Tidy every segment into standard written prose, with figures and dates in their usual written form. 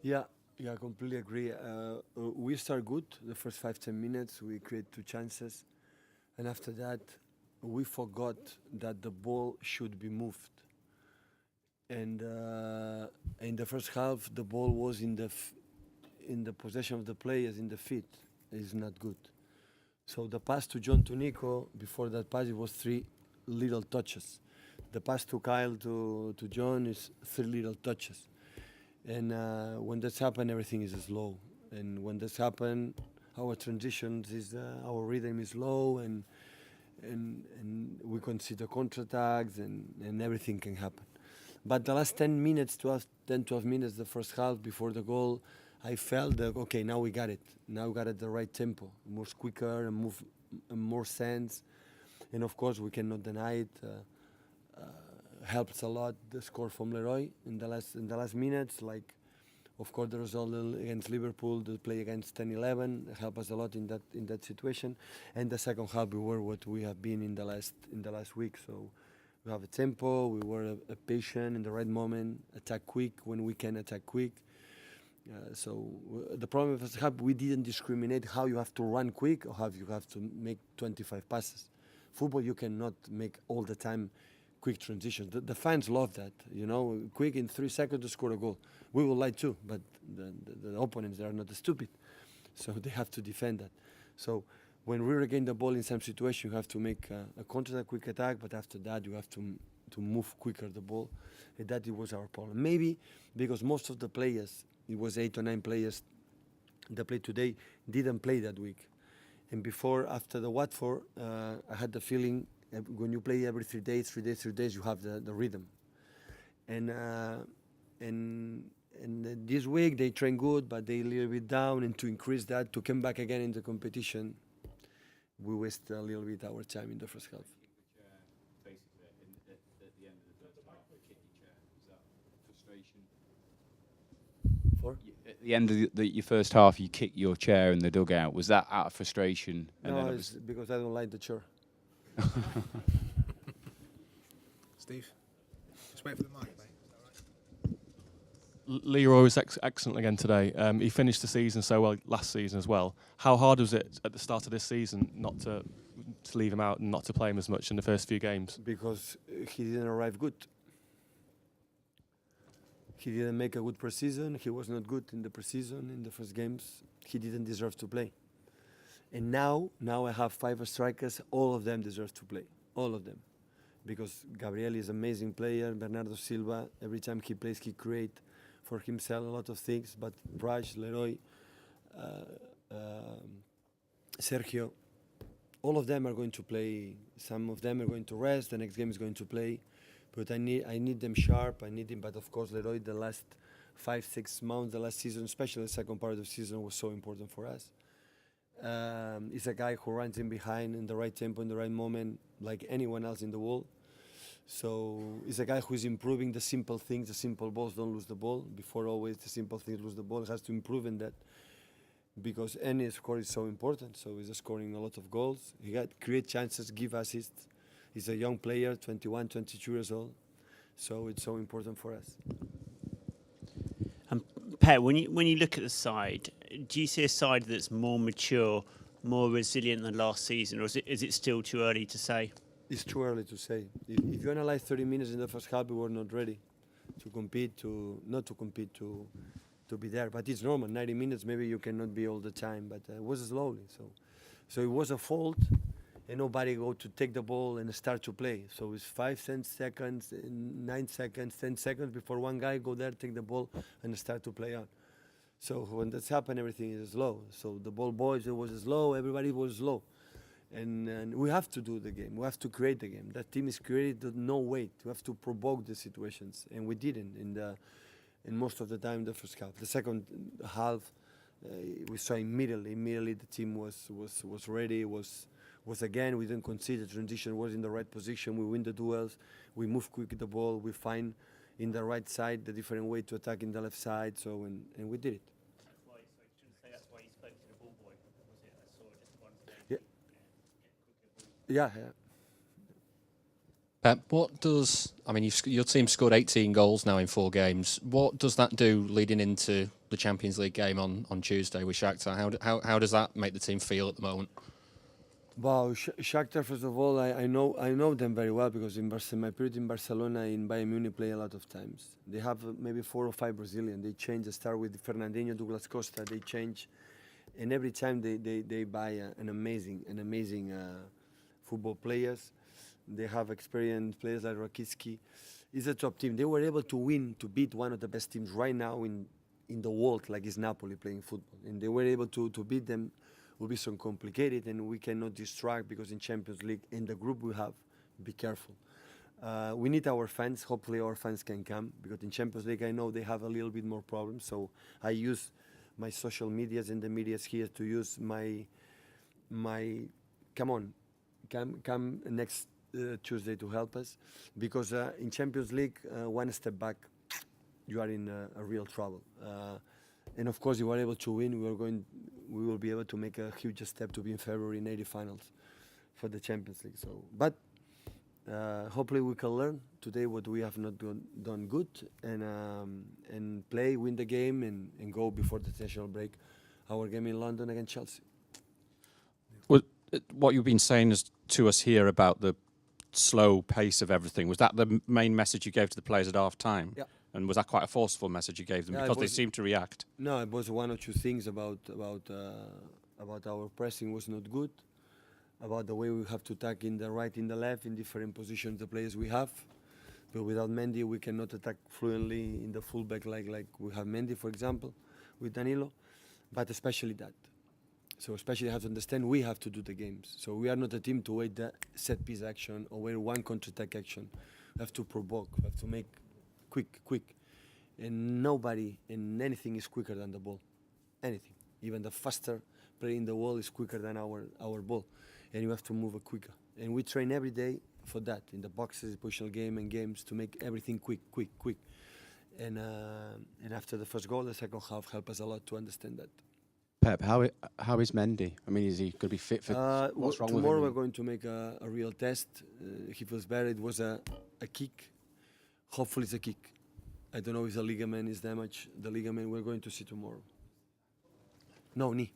Yeah, yeah, I completely agree. We start good. The first 5-10 minutes, we create two chances, and after that, we forgot that the ball should be moved. And in the first half, the ball was in the possession of the players in the feet. Is not good. So the pass to John to Nico, before that pass, it was three little touches. The pass to Kyle to John is three little touches. And when that's happened, everything is slow. And when that's happened, our transitions is our rhythm is low, and we consider counterattacks, and everything can happen. But the last 10 minutes, 12 minutes, the first half before the goal, I felt that okay, now we got it. Now we got it the right tempo, more quicker and move more sense. And of course, we cannot deny it. Helps a lot the score from Leroy in the last minutes. Like, of course, the result against Liverpool, the play against 10-11 helped us a lot in that situation. And the second half, we were what we have been in the last week. So we have a tempo. We were patient in the right moment, attack quick when we can attack quick. The problem with us, we didn't discriminate how you have to run quick or how you have to make 25 passes. Football, you cannot make all the time quick transitions. The fans love that, quick in 3 seconds to score a goal. We will like too, but the opponents, they are not stupid, so they have to defend that. So when we regain the ball in some situation, you have to make a counter, quick attack, but after that you have to move quicker the ball. And that it was our problem. Maybe because most of the players, it was 8 or 9 players that played today, didn't play that week. And after the Watford, I had the feeling when you play every 3 days, you have the rhythm. And this week they train good, but they a little bit down. And to increase that, to come back again in the competition, we waste a little bit our time in the first half. Basically, at the end of the first half, the kick your chair. Was that frustration? At the end of your first half, you kicked your chair in the dugout. Was that out of frustration? No, it's because I don't like the chair. Steve, just wait for the mic, mate. Leroy was excellent again today. He finished the season so well last season as well. How hard was it at the start of this season not to leave him out and not to play him as much in the first few games? Because he didn't arrive good. He didn't make a good preseason. He was not good in the preseason, in the first games. He didn't deserve to play. And now I have 5 strikers. All of them deserve to play. All of them. Because Gabriel is an amazing player. Bernardo Silva, every time he plays, he creates for himself a lot of things. But Raj, Leroy, Sergio, all of them are going to play. Some of them are going to rest. The next game is going to play. But I need them sharp. I need him. But of course, Leroy, the last 5-6 months, the last season, especially the second part of the season, was so important for us. He's a guy who runs in behind in the right tempo, in the right moment, like anyone else in the world. So he's a guy who is improving the simple things. The simple balls don't lose the ball. Before always the simple things lose the ball. He has to improve in that because any score is so important. So he's scoring a lot of goals. He got create chances, give assists. He's a young player, 21, 22 years old. So it's so important for us. Pep, when you look at the side, do you see a side that's more mature, more resilient than last season, or is it still too early to say? It's too early to say. If you analyze 30 minutes in the first half, we were not ready to compete, to be there. But it's normal. 90 minutes, maybe you cannot be all the time. But it was slowly. So it was a fault, and nobody go to take the ball and start to play. So it's 5, 10 seconds, 9 seconds, 10 seconds before one guy go there, take the ball, and start to play on. So when that's happened, everything is slow. So the ball boys, it was slow. Everybody was slow. And we have to do the game. We have to create the game. That team is created no wait. We have to provoke the situations, and we didn't in most of the time the first half. The second half, we saw immediately the team was ready. Was again, we didn't concede. The transition was in the right position. We win the duels. We move quick with the ball. We find in the right side the different way to attack in the left side. So and we did it. That's why you spoke to the ball boy. Was it? I saw just one. Yeah. Your team scored 18 goals now in 4 games. What does that do leading into the Champions League game on Tuesday with Shakhtar. How does that make the team feel at the moment? Wow, Shakhtar, first of all, I know them very well because in my period in Barcelona, in Bayern Munich, play a lot of times. They have maybe 4 or 5 Brazilian. They change. They start with Fernandinho, Douglas Costa. They change, and every time they buy an amazing football players. They have experienced players like Rakitsky. It's a top team. They were able to beat one of the best teams right now in the world, like is Napoli playing football, and they were able to beat them. Will be so complicated, and we cannot distract because in Champions League, in the group we have, be careful. We need our fans. Hopefully our fans can come because in Champions League I know they have a little bit more problems. So I use my social medias and the medias here to use my come next Tuesday to help us because in Champions League one step back you are in a real trouble. And of course, if we are able to win, we will be able to make a huge step to be in February in 80 finals for the Champions League. So, but hopefully we can learn today what we have not done good and play, win the game, and go before the international break. Our game in London against Chelsea. Well, what you've been saying to us here about the slow pace of everything, was that the main message you gave to the players at half time? Yeah. And was that quite a forceful message you gave them because they seemed to react? No, it was 1 or 2 things about our pressing was not good, about the way we have to attack in the right, in the left, in different positions the players we have. But without Mendy, we cannot attack fluently in the fullback like we have Mendy, for example, with Danilo. But especially that. So especially have to understand we have to do the games. So we are not a team to wait the set piece action or wait one counter-attack action. We have to provoke, we have to make quick, and nobody and anything is quicker than the ball. Anything, even the faster player in the world is quicker than our ball, and you have to move it quicker. And we train every day for that in the boxes, positional game, and games to make everything quick. And after the first goal, the second half helped us a lot to understand that. Pep, how is Mendy? I mean, is he going to be fit for what's wrong with him? Tomorrow we're going to make a real test. He feels better. It was a kick. Hopefully it's a kick. I don't know if the ligament is damaged. The ligament we're going to see tomorrow. No, knee.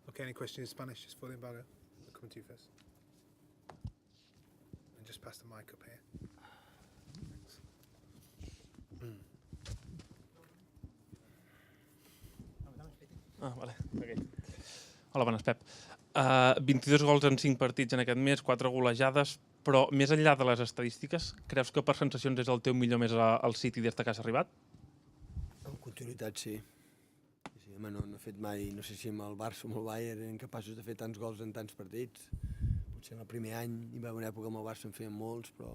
Okay, any questions in Spanish? Just for the embargo. I'll come to you first. And just pass the mic up here. Vale. Okay. Hola, bones, Pep. 22 gols en 5 partits en aquest mes, 4 golejades, però més enllà de les estadístiques, creus que per sensacions és el teu millor mes al City des que has arribat? En continuïtat, sí. Home, no he fet mai, no sé si amb el Barça o amb el Bayern eren capaços de fer tants gols en tants partits. Potser en el primer any hi va haver una època amb el Barça en feien molts, però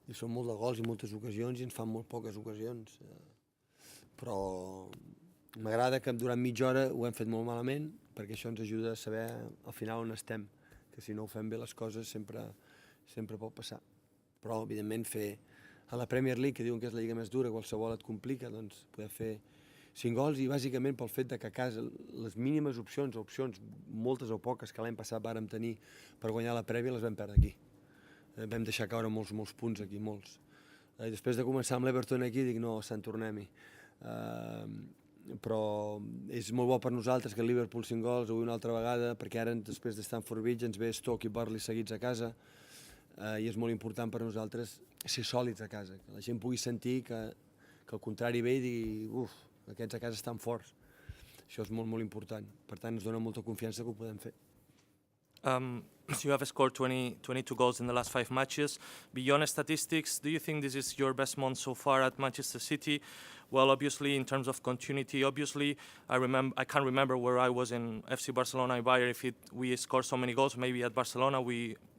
hi són molts de gols i moltes ocasions i ens fan molt poques ocasions. Però m'agrada que durant mitja hora ho hem fet molt malament perquè això ens ajuda a saber al final on estem, que si no ho fem bé les coses sempre pot passar. Però, evidentment, fer a la Premier League, que diuen que és la lliga més dura, qualsevol et complica, doncs poder fer 5 gols i bàsicament pel fet que a casa les mínimes opcions, moltes o poques que l'any passat vàrem tenir per guanyar la prèvia les vam perdre aquí. Vam deixar caure molts punts aquí, molts. I després de començar amb l'Everton aquí dic no, Sant tornem-hi. Però és molt bo per nosaltres que el Liverpool 5 gols avui una altra vegada, perquè ara després de Stamford Bridge ens ve Stoke i Burnley seguits a casa i és molt important per nosaltres ser sòlids a casa, que la gent pugui sentir que el contrari ve i digui aquests a casa estan forts. Això és molt important. Per tant, ens dona molta confiança que ho podem fer. You have scored 22 goals in the last 5 matches. Beyond statistics, do you think this is your best month so far at Manchester City? Well, obviously, in terms of continuity, I can't remember where I was in FC Barcelona and Bayern if we scored so many goals. Maybe at Barcelona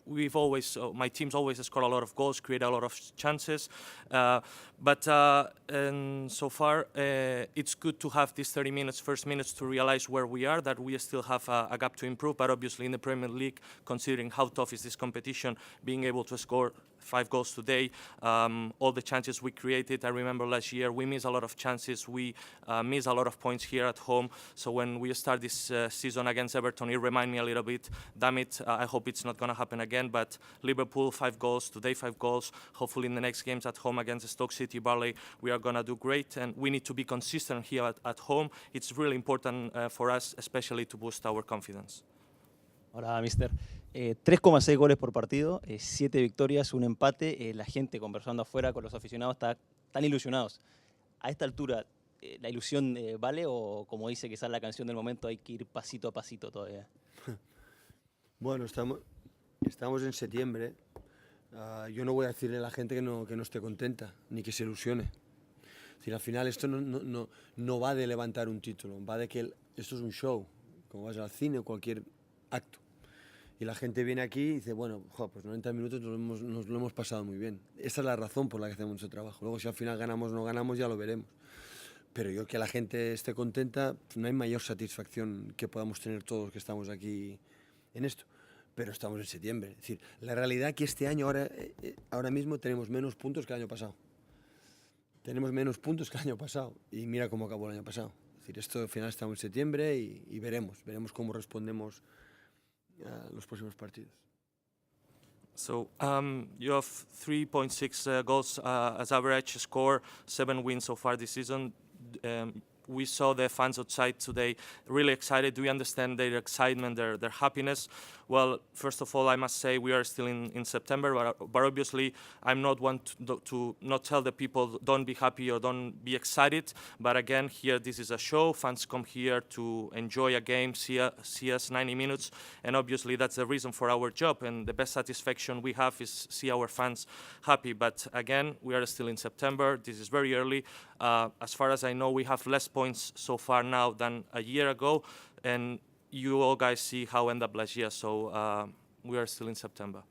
my teams always score a lot of goals, create a lot of chances. But so far, it's good to have these 30 minutes, first minutes to realize where we are, that we still have a gap to improve. But obviously in the Premier League, considering how tough is this competition, being able to score 5 goals today. All the chances we created, I remember last year we missed a lot of chances. We missed a lot of points here at home. So when we start this season against Everton, it reminded me a little bit, damn it, I hope it's not going to happen again. But Liverpool, 5 goals, today 5 goals. Hopefully in the next games at home against Stoke City, Burnley, we are going to do great. And we need to be consistent here at home. It's really important for us, especially to boost our confidence. Hola, mister. 3,6 goles por partido, 7 victorias, un empate. La gente conversando afuera con los aficionados están ilusionados. A esta altura, ¿la ilusión vale o, como dice que sale la canción del momento, hay que ir pasito a pasito todavía? Bueno, estamos en septiembre. Yo no voy a decirle a la gente que no esté contenta, ni que se ilusione. Es decir, al final esto no va de levantar un título, va de que esto es un show, como vas al cine o cualquier acto. Y la gente viene aquí y dice, bueno, pues 90 minutos nos lo hemos pasado muy bien. Esa es la razón por la que hacemos nuestro trabajo. Luego si al final ganamos o no ganamos ya lo veremos. Pero yo que la gente esté contenta, pues no hay mayor satisfacción que podamos tener todos que estamos aquí en esto. Pero estamos en septiembre. Es decir, la realidad es que este año ahora mismo tenemos menos puntos que el año pasado. Tenemos menos puntos que el año pasado. Y mira cómo acabó el año pasado. Es decir, esto al final estamos en septiembre y veremos cómo respondemos los próximos partidos. So you have 3.6 goals as average score, 7 wins so far this season. We saw the fans outside today really excited. Do you understand their excitement, their happiness? Well, first of all, I must say we are still in September, but obviously I'm not one to not tell the people don't be happy or don't be excited. But again, here this is a show. Fans come here to enjoy a game, see us 90 minutes, and obviously that's the reason for our job. And the best satisfaction we have is see our fans happy. But again, we are still in September. This is very early. As far as I know, we have less points so far now than a year ago, and you all guys see how end up last year, so we are still in September.